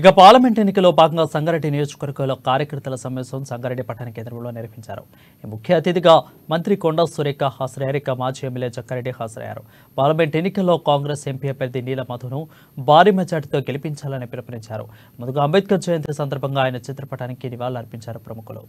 ఇక పార్లమెంట్ ఎన్నికల్లో భాగంగా సంగారెడ్డి నియోజకవర్గంలో కార్యకర్తల సమావేశం సంగారెడ్డి పట్టణ కేంద్రంలో నిర్వహించారు. ముఖ్య అతిథిగా మంత్రి కొండా సురేఖ హాజరయ్యారు. ఇక మాజీ ఎమ్మెల్యే జగ్గారెడ్డి హాజరయ్యారు. పార్లమెంట్ ఎన్నికల్లో కాంగ్రెస్ ఎంపీ అభ్యర్థి నీల మధును భారీ మెజార్టీతో గెలిపించాలని పిలుపునిచ్చారు. ముందుగా అంబేద్కర్ జయంతి సందర్భంగా ఆయన చిత్రపటానికి నివాళులర్పించారు ప్రముఖులు.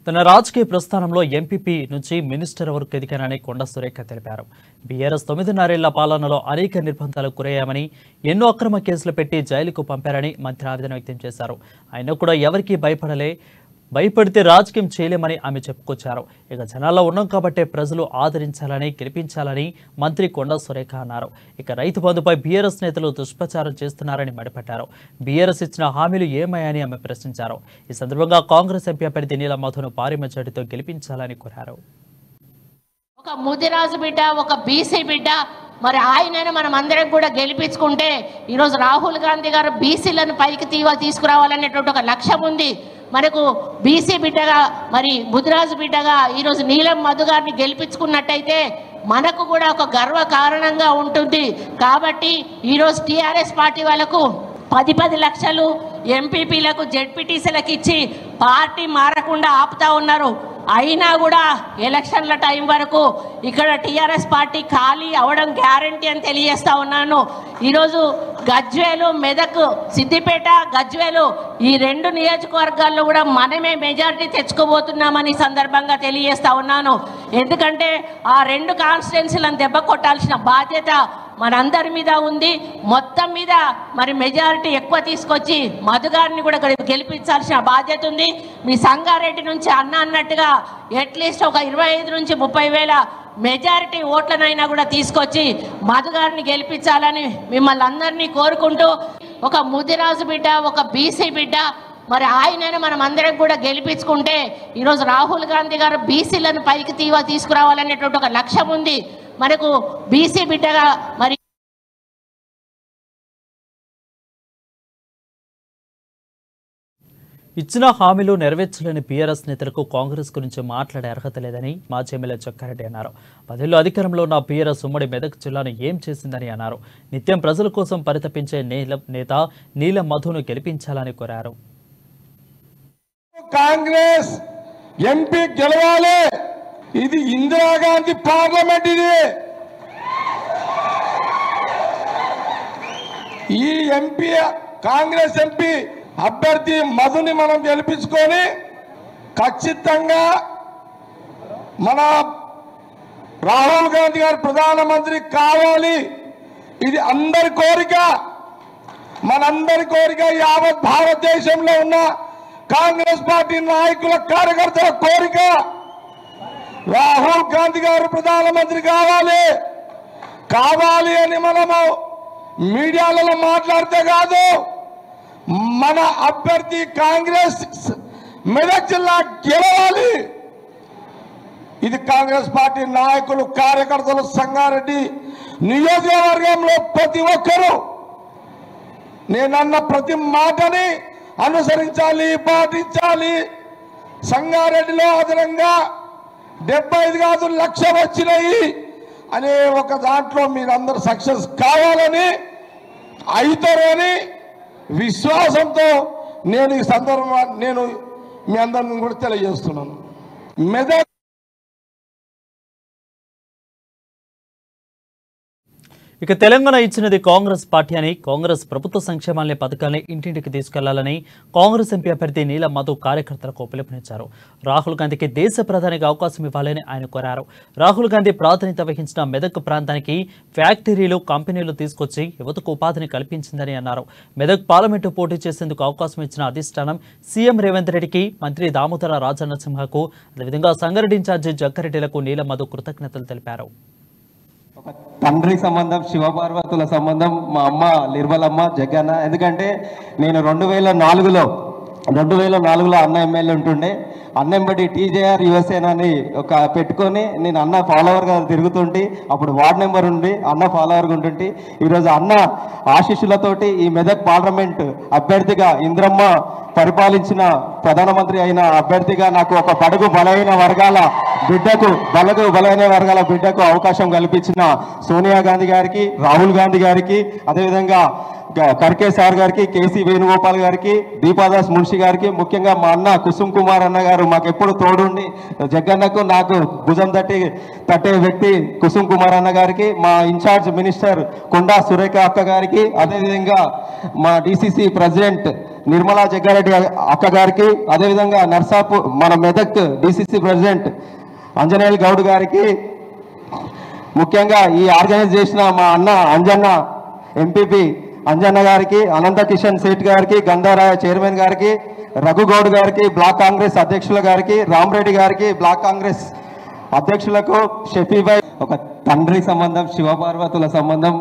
తన రాజకీయ ప్రస్థానంలో ఎంపీపీ నుంచి మినిస్టర్ వరకు ఎదిగానని కొండా సురేఖ తెలిపారు. బీఆర్ఎస్ 9.5 ఏళ్ల పాలనలో అనేక నిర్బంధాలకు గురయ్యామని, ఎన్నో అక్రమ కేసులు పెట్టి జైలుకు పంపారని మంత్రి ఆవేదన వ్యక్తం చేశారు. ఆయన కూడా ఎవరికీ భయపడితే రాజకీయం చేయలేమని ఆమె చెప్పుకొచ్చారు. ఇక జనాల్లో ఉన్నాం కాబట్టే ప్రజలు ఆదరించాలని, గెలిపించాలని మంత్రి కొండా సురేఖ అన్నారు. ఇక రైతు బంధుపై బీఆర్ఎస్ నేతలు దుష్ప్రచారం చేస్తున్నారని మండిపడ్డారు. బీఆర్ఎస్ ఇచ్చిన హామీలు ఏమయ్యాయని ఆమె ప్రశ్నించారు. ఈ సందర్భంగా కాంగ్రెస్ ఎంపీ అభ్యర్థి నీల మధును భారీ మెజార్టీతో గెలిపించాలని కోరారు. ఒక ముదిరాజు బిడ్డ, ఒక బీసీ బిడ్డ, మరి ఆయనను మనం అందరం కూడా గెలిపించుకుంటే ఈరోజు రాహుల్ గాంధీ గారు బీసీలను పైకి తీసుకురావాలనేటువంటి ఒక లక్ష్యం ఉంది. మనకు బీసీ బిడ్డగా, మరి ముదిరాజు బిడ్డగా ఈరోజు నీలం మధు గారిని గెలిపించుకున్నట్టయితే మనకు కూడా ఒక గర్వ కారణంగా ఉంటుంది. కాబట్టి ఈరోజు టీఆర్ఎస్ పార్టీ వాళ్ళకు 10 లక్షలు ఎంపీపీలకు, జెడ్పీటీసీలకు ఇచ్చి పార్టీ మారకుండా ఆపుతా ఉన్నారు. అయినా కూడా ఎలక్షన్ల టైం వరకు ఇక్కడ టీఆర్ఎస్ పార్టీ ఖాళీ అవడం గ్యారంటీ అని తెలియజేస్తా ఉన్నాను. ఈరోజు గజ్వేలు, మెదక్, సిద్దిపేట, గజ్వేలు ఈ 2 నియోజకవర్గాల్లో కూడా మనమే మెజారిటీ తెచ్చుకోబోతున్నామని సందర్భంగా తెలియజేస్తా ఉన్నాను. ఎందుకంటే ఆ 2 కాన్స్టిట్యున్సీలను దెబ్బ కొట్టాల్సిన బాధ్యత మనందరి మీద ఉంది. మొత్తం మీద మరి మెజారిటీ ఎక్కువ తీసుకొచ్చి మధు గారిని కూడా గెలిపించాల్సిన బాధ్యత ఉంది. మీ సంగారెడ్డి నుంచి అన్నట్టుగా అట్లీస్ట్ ఒక 25 నుంచి 30 వేల మెజారిటీ ఓట్లనైనా కూడా తీసుకొచ్చి మధు గారిని గెలిపించాలని మిమ్మల్ని అందరినీ కోరుకుంటూ, ఒక ముదిరాజు బిడ్డ, ఒక బీసీ బిడ్డ, మరి ఆయనను మనం అందరం కూడా గెలిపించుకుంటే ఈరోజు రాహుల్ గాంధీ గారు బీసీలను పైకి తీసుకురావాలనేటువంటి ఒక లక్ష్యం ఉంది. మనకు బీసీ బిడ్డగా మరి ఇచ్చిన హామీలు నెరవేర్చలేని బీఆర్ఎస్ నేతలకు కాంగ్రెస్ గురించి మాట్లాడే అర్హత లేదని మాజీ ఎమ్మెల్యే జగ్గారెడ్డి అన్నారు. 10 ఏళ్లు అధికారంలో ఉన్న బీఆర్ఎస్ ఉమ్మడి మెదక్ జిల్లాను ఏం చేసిందని అన్నారు. నిత్యం ప్రజల కోసం పరితపించే నేత నీల మధును గెలిపించాలని కోరారు. కాంగ్రెస్ ఎంపీ గెలవాలి. ఇది ఇందిరాగాంధీ పార్లమెంట్. ఇది ఈ ఎంపీ, కాంగ్రెస్ ఎంపీ అభ్యర్థి మధుని మనం గెలిపించుకొని ఖచ్చితంగా మన రాహుల్ గాంధీ గారు ప్రధానమంత్రి కావాలి. ఇది అందరి కోరిక, మనందరి కోరిక, యావత్ భారతదేశంలో ఉన్న కాంగ్రెస్ పార్టీ నాయకుల, కార్యకర్తల కోరిక. రాహుల్ గాంధీ గారు ప్రధానమంత్రి కావాలి అని మనము మీడియాలలో మాట్లాడితే కాదు, మన అభ్యర్థి కాంగ్రెస్ మెదక్ జిల్లా గెలవాలి. ఇది కాంగ్రెస్ పార్టీ నాయకులు, కార్యకర్తలు, సంగారెడ్డి నియోజకవర్గంలో ప్రతి ఒక్కరూ నేనన్న ప్రతి మాటని అనుసరించాలి, పాటించాలి. సంగారెడ్డిలో అదనంగా 75 కాదు 1,00,000 వచ్చినాయి అనే ఒక దాంట్లో మీరందరూ సక్సెస్ కావాలని, అవుతారని విశ్వాసంతో నేను ఈ సందర్భంగా నేను మీ అందరిని కూడా తెలియజేస్తున్నాను. మెదక్ ఇక తెలంగాణ ఇచ్చినది కాంగ్రెస్ పార్టీ అని, కాంగ్రెస్ ప్రభుత్వ సంక్షేమాలనే పథకాన్ని ఇంటింటికి తీసుకెళ్లాలని కాంగ్రెస్ ఎంపీ అభ్యర్థి నీల మధు కార్యకర్తలకు పిలుపునిచ్చారు. రాహుల్ గాంధీకి దేశ ప్రధానికి అవకాశం ఇవ్వాలని ఆయన కోరారు. రాహుల్ గాంధీ ప్రాధాన్యత వహించిన మెదక్ ప్రాంతానికి ఫ్యాక్టరీలు, కంపెనీలు తీసుకొచ్చి యువతకు ఉపాధిని కల్పించిందని అన్నారు. మెదక్ పార్లమెంటు పోటీ చేసేందుకు అవకాశం ఇచ్చిన అధిష్టానం సీఎం రేవంత్ రెడ్డికి, మంత్రి దామోదర రాజనరసింహకు, అదేవిధంగా సంగారెడ్డి ఇన్ఛార్జి జగ్గారెడ్డిలకు నీల మధు కృతజ్ఞతలు తెలిపారు. ఒక తండ్రి సంబంధం, శివపార్వతుల సంబంధం, మా అమ్మ నిర్మలమ్మ, జగన్న. ఎందుకంటే నేను 2004లో 2004లో అన్న ఎమ్మెల్యే ఉంటుండే. అన్నెంబడి టీజేఆర్ యువసేన అని ఒక పెట్టుకొని నేను అన్న ఫాలోవర్గా తిరుగుతుంటే, అప్పుడు వార్డ్ నెంబర్ ఉండి అన్న ఫాలోవర్గా ఉంటుంటే, ఈరోజు అన్న ఆశీస్సులతోటి ఈ మెదక్ పార్లమెంట్ అభ్యర్థిగా ఇంద్రమ్మ పరిపాలించిన ప్రధానమంత్రి అయిన అభ్యర్థిగా నాకు ఒక బలైన వర్గాల బిడ్డకు అవకాశం కల్పించిన సోనియా గాంధీ గారికి, రాహుల్ గాంధీ గారికి, అదేవిధంగా కర్కే సార్ గారికి, కేసీ వేణుగోపాల్ గారికి, దీపాదాస్ మున్షి గారికి, ముఖ్యంగా మా అన్న కుసుమ్ కుమార్ అన్న గారు మాకు ఎప్పుడు తోడుండి జగన్నకు నాకు భుజం తట్టే వ్యక్తి కుసుమ్ కుమార్ అన్న గారికి, మా ఇన్ఛార్జ్ మినిస్టర్ కొండా సురేఖ అక్క గారికి, అదేవిధంగా మా డిసిసి ప్రెసిడెంట్ నిర్మలా జగ్గారెడ్డి అక్క గారికి, అదేవిధంగా నర్సాపూర్ మన మెదక్ డిసిసి ప్రెసిడెంట్ అంజనేయులు గౌడ్ గారికి, ముఖ్యంగా ఈ ఆర్గనైజ్ చేసిన మా అన్న అంజన్న ఎంపీపీ అంజన్న గారికి, అనంత కిషన్ సేట్ గారికి, గంధారాయ చైర్మన్ గారికి, రఘుగౌడ్ గారికి, బ్లాక్ కాంగ్రెస్ అధ్యక్షుల గారికి, రామరెడ్డి గారికి, బ్లాక్ కాంగ్రెస్ అధ్యక్షులకు, షఫీభాయ్, ఒక తండ్రి సంబంధం, శివపార్వతుల సంబంధం.